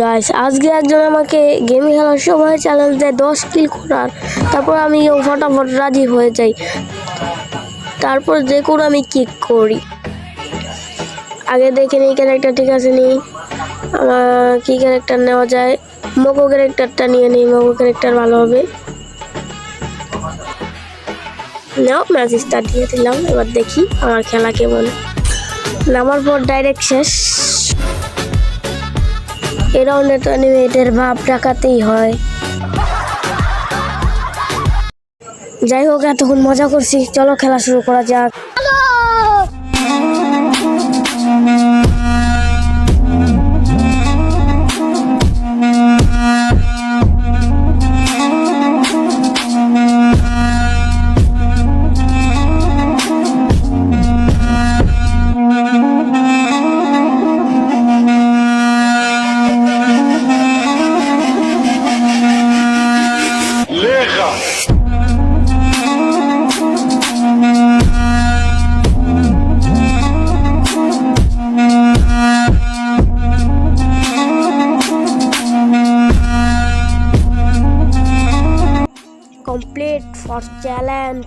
Guys আজকে একজন আমাকে গেম খেলার সময় চ্যালেঞ্জ দেয় 10 কিল করার। তারপর আমি ফটাফট রাজি হয়ে যাই। তারপর দেখুন আমি কি করি। আগে দেখে নিই ক্যারেক্টার ঠিক আছে নি। আমার কি ক্যারেক্টার নেওয়া যায়? মোকো ক্যারেক্টারটা নিয়ে নিই, মোকো ক্যারেক্টার ভালো হবে। নাও ম্যাচ স্টার্ট দিয়ে দিলাম। এবার দেখি আমার খেলা কেমন। নামার পর ডাইরেক্ট শেষ। এই রাউন্ডে তো এনিমিদের ভাব টাকাতেই হয়। যাই হোক এতক্ষণ মজা করছি, চলো খেলা শুরু করা যাক। Complete for challenge.